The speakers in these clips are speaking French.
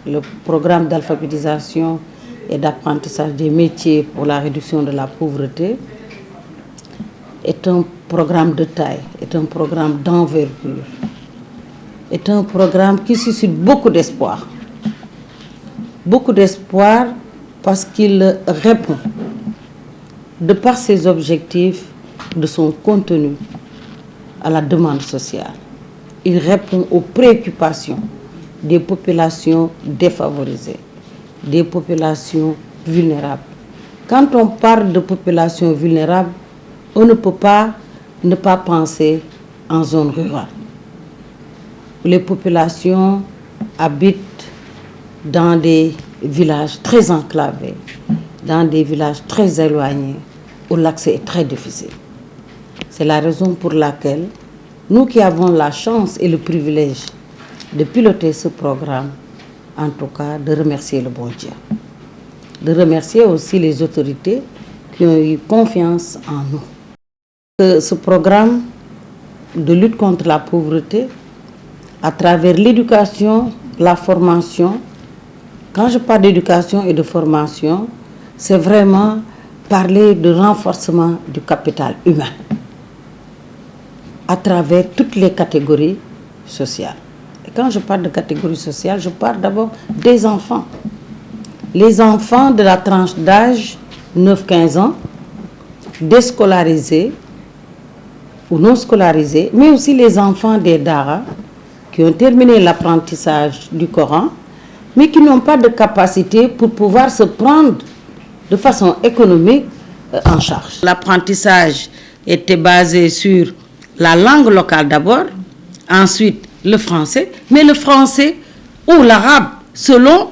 Le programme d'alphabétisation et d'apprentissage des métiers pour la réduction de la pauvreté est un programme de taille, est un programme d'envergure, est un programme qui suscite beaucoup d'espoir. Beaucoup d'espoir parce qu'il répond, de par ses objectifs, de son contenu, à la demande sociale. Il répond aux préoccupations des populations défavorisées, des populations vulnérables. Quand on parle de populations vulnérables, on ne peut pas ne pas penser en zone rurale. Les populations habitent dans des villages très enclavés, dans des villages très éloignés, où l'accès est très difficile. C'est la raison pour laquelle nous qui avons la chance et le privilège de piloter ce programme, en tout cas de remercier le bon Dieu. De remercier aussi les autorités qui ont eu confiance en nous. Ce programme de lutte contre la pauvreté, à travers l'éducation, la formation, quand je parle d'éducation et de formation, c'est vraiment parler de renforcement du capital humain à travers toutes les catégories sociales. Et quand je parle de catégories sociales, je parle d'abord des enfants. Les enfants de la tranche d'âge 9-15 ans, déscolarisés ou non scolarisés, mais aussi les enfants des Dara qui ont terminé l'apprentissage du Coran, mais qui n'ont pas de capacité pour pouvoir se prendre de façon économique en charge. L'apprentissage était basé sur la langue locale d'abord, ensuite le français, mais le français ou l'arabe selon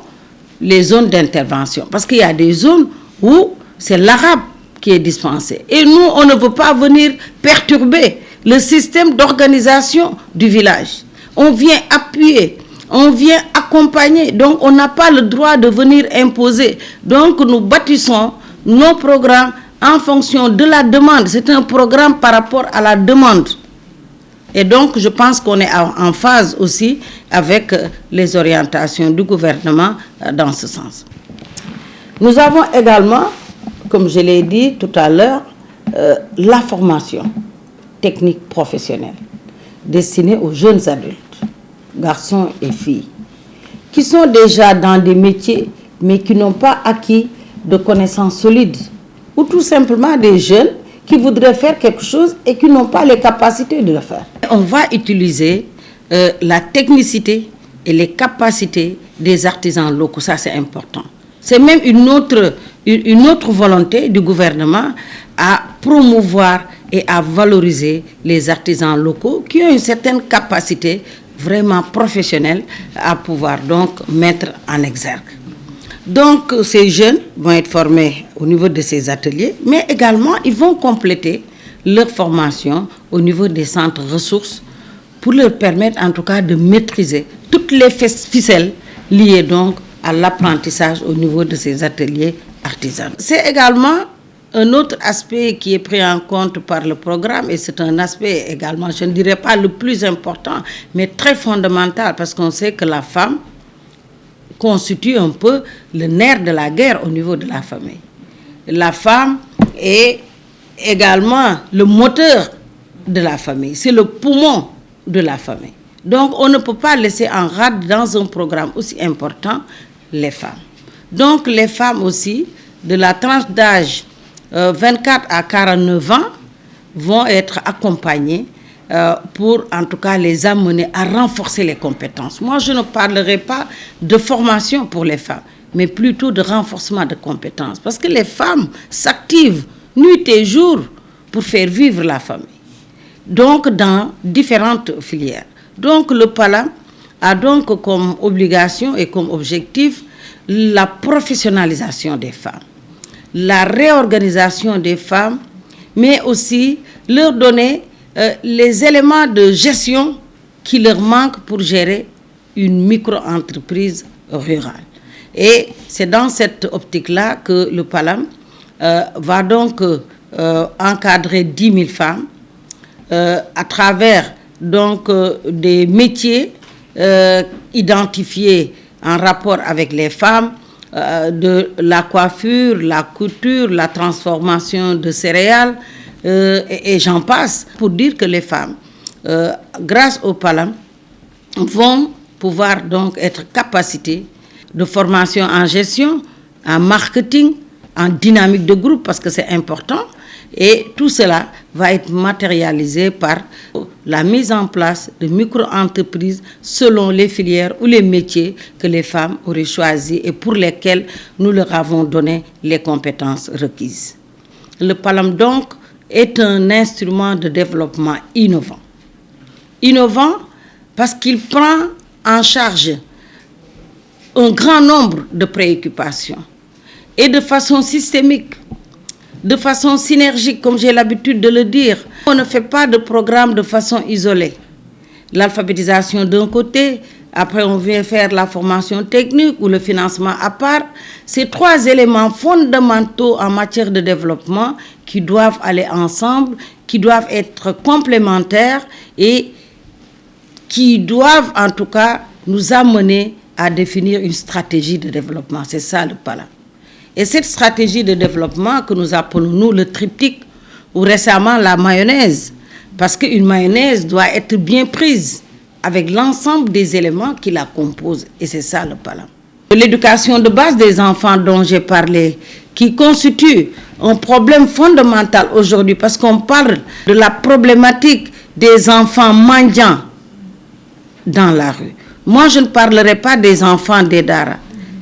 les zones d'intervention. Parce qu'il y a des zones où c'est l'arabe qui est dispensé. Et nous, on ne veut pas venir perturber le système d'organisation du village. On vient appuyer, on vient accompagner. Donc, on n'a pas le droit de venir imposer. Donc, nous bâtissons nos programmes en fonction de la demande. C'est un programme par rapport à la demande. Et donc, je pense qu'on est en phase aussi avec les orientations du gouvernement dans ce sens. Nous avons également, comme je l'ai dit tout à l'heure, la formation technique professionnelle destinée aux jeunes adultes, garçons et filles, qui sont déjà dans des métiers, mais qui n'ont pas acquis de connaissances solides, ou tout simplement des jeunes qui voudraient faire quelque chose et qui n'ont pas les capacités de le faire. On va utiliser la technicité et les capacités des artisans locaux, ça c'est important. C'est même une autre volonté du gouvernement à promouvoir et à valoriser les artisans locaux qui ont une certaine capacité vraiment professionnelle à pouvoir donc mettre en exergue. Donc ces jeunes vont être formés au niveau de ces ateliers, mais également ils vont compléter leur formation au niveau des centres ressources pour leur permettre en tout cas de maîtriser toutes les ficelles liées donc à l'apprentissage au niveau de ces ateliers artisanaux. C'est également un autre aspect qui est pris en compte par le programme et c'est un aspect également, je ne dirais pas le plus important, mais très fondamental parce qu'on sait que la femme constitue un peu le nerf de la guerre au niveau de la famille. La femme est également le moteur de la famille, c'est le poumon de la famille. Donc on ne peut pas laisser en rade dans un programme aussi important les femmes. Donc les femmes aussi de la tranche d'âge 24 à 49 ans vont être accompagnées pour en tout cas les amener à renforcer les compétences. Moi je ne parlerai pas de formation pour les femmes, mais plutôt de renforcement de compétences. Parce que les femmes s'activent nuit et jour pour faire vivre la famille. Donc dans différentes filières. Donc le PALAM a donc comme obligation et comme objectif la professionnalisation des femmes, la réorganisation des femmes, mais aussi leur donner les éléments de gestion qui leur manquent pour gérer une micro-entreprise rurale. Et c'est dans cette optique-là que le PALAM va donc encadrer 10 000 femmes à travers donc des métiers identifiés en rapport avec les femmes, de la coiffure, la couture, la transformation de céréales, et j'en passe, pour dire que les femmes, grâce au PALAM, vont pouvoir donc être capacitées de formation en gestion, en marketing, en dynamique de groupe, parce que c'est important. Et tout cela va être matérialisé par la mise en place de micro-entreprises selon les filières ou les métiers que les femmes auraient choisis et pour lesquels nous leur avons donné les compétences requises. Le PALAM, donc, est un instrument de développement innovant. Innovant parce qu'il prend en charge un grand nombre de préoccupations et de façon systémique, de façon synergique, comme j'ai l'habitude de le dire. On ne fait pas de programme de façon isolée. L'alphabétisation d'un côté, après on vient faire la formation technique ou le financement à part. Ces trois éléments fondamentaux en matière de développement qui doivent aller ensemble, qui doivent être complémentaires et qui doivent en tout cas nous amener à définir une stratégie de développement. C'est ça le PALAM. Et cette stratégie de développement que nous appelons, nous, le triptyque, ou récemment la mayonnaise, parce qu'une mayonnaise doit être bien prise avec l'ensemble des éléments qui la composent. Et c'est ça le PALAM. L'éducation de base des enfants dont j'ai parlé, qui constitue un problème fondamental aujourd'hui, parce qu'on parle de la problématique des enfants mendiants dans la rue. Moi, je ne parlerai pas des enfants des Dara.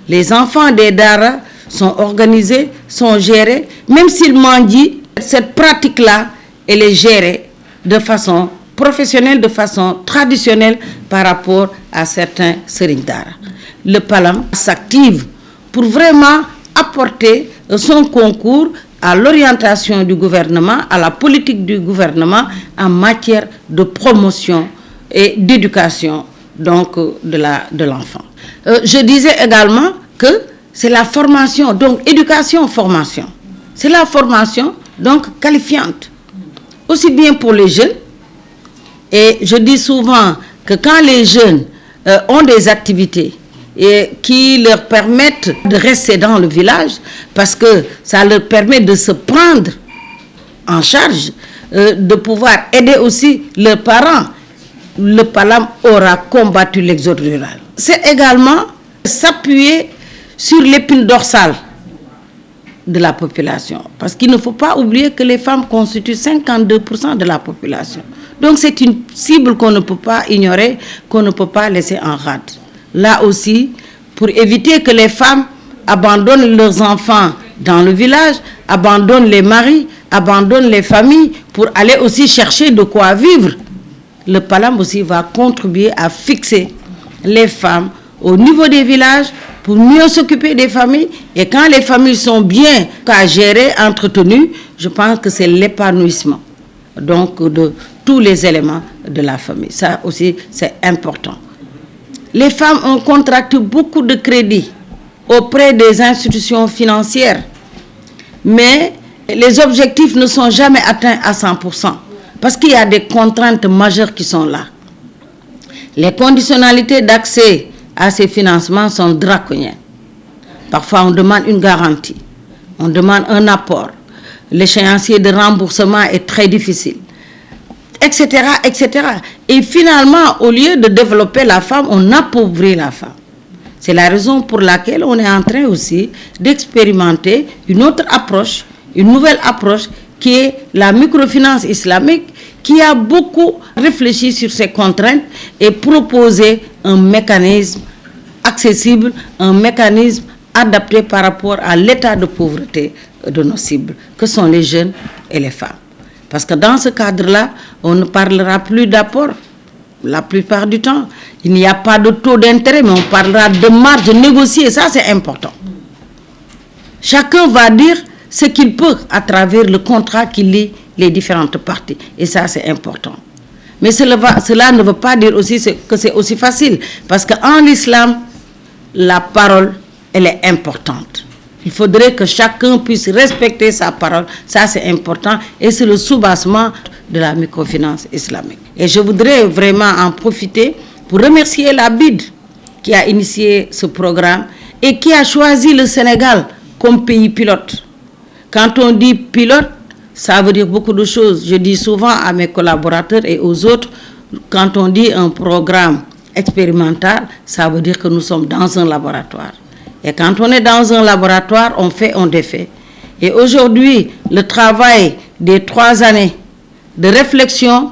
Les enfants des Dara sont organisés, sont gérés, même s'ils mendient, cette pratique-là, elle est gérée de façon professionnelle, de façon traditionnelle par rapport à certains Serigne Dara. Le PALAM s'active pour vraiment apporter son concours à l'orientation du gouvernement, à la politique du gouvernement en matière de promotion et d'éducation donc de l'enfant. Je disais également que c'est la formation, donc éducation-formation. C'est la formation donc qualifiante, aussi bien pour les jeunes. Et je dis souvent que quand les jeunes ont des activités et qui leur permettent de rester dans le village, parce que ça leur permet de se prendre en charge, de pouvoir aider aussi leurs parents, le PALAM aura combattu l'exode rural. C'est également s'appuyer sur l'épine dorsale de la population. Parce qu'il ne faut pas oublier que les femmes constituent 52% de la population. Donc c'est une cible qu'on ne peut pas ignorer, qu'on ne peut pas laisser en rade. Là aussi, pour éviter que les femmes abandonnent leurs enfants dans le village, abandonnent les maris, abandonnent les familles pour aller aussi chercher de quoi vivre, le PALAM aussi va contribuer à fixer les femmes au niveau des villages pour mieux s'occuper des familles. Et quand les familles sont bien gérées, entretenues, je pense que c'est l'épanouissement donc de tous les éléments de la famille. Ça aussi, c'est important. Les femmes ont contracté beaucoup de crédits auprès des institutions financières, mais les objectifs ne sont jamais atteints à 100%. Parce qu'il y a des contraintes majeures qui sont là. Les conditionnalités d'accès à ces financements sont draconiennes. Parfois, on demande une garantie, on demande un apport. L'échéancier de remboursement est très difficile, etc., etc. Et finalement, au lieu de développer la femme, on appauvrit la femme. C'est la raison pour laquelle on est en train aussi d'expérimenter une autre approche, une nouvelle approche, qui est la microfinance islamique, qui a beaucoup réfléchi sur ces contraintes et proposé un mécanisme accessible, un mécanisme adapté par rapport à l'état de pauvreté de nos cibles, que sont les jeunes et les femmes. Parce que dans ce cadre-là, on ne parlera plus d'apport. La plupart du temps, il n'y a pas de taux d'intérêt, mais on parlera de marge négociée. Ça, c'est important. Chacun va dire ce qu'il peut à travers le contrat qui lie les différentes parties. Et ça, c'est important. Mais cela ne veut pas dire aussi que c'est aussi facile. Parce qu'en islam, la parole, elle est importante. Il faudrait que chacun puisse respecter sa parole. Ça, c'est important. Et c'est le soubassement de la microfinance islamique. Et je voudrais vraiment en profiter pour remercier la BID, qui a initié ce programme et qui a choisi le Sénégal comme pays pilote. Quand on dit pilote, ça veut dire beaucoup de choses. Je dis souvent à mes collaborateurs et aux autres, quand on dit un programme expérimental, ça veut dire que nous sommes dans un laboratoire. Et quand on est dans un laboratoire, on fait, on défait. Et aujourd'hui, le travail des 3 années de réflexion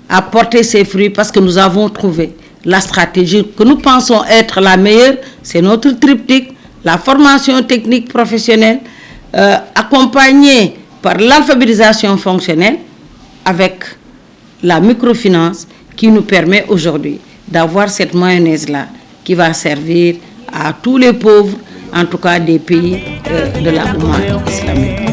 a porté ses fruits parce que nous avons trouvé la stratégie que nous pensons être la meilleure. C'est notre triptyque, la formation technique professionnelle, accompagnée par l'alphabétisation fonctionnelle avec la microfinance qui nous permet aujourd'hui d'avoir cette mayonnaise-là qui va servir à tous les pauvres, en tout cas des pays de la Oumma islamique.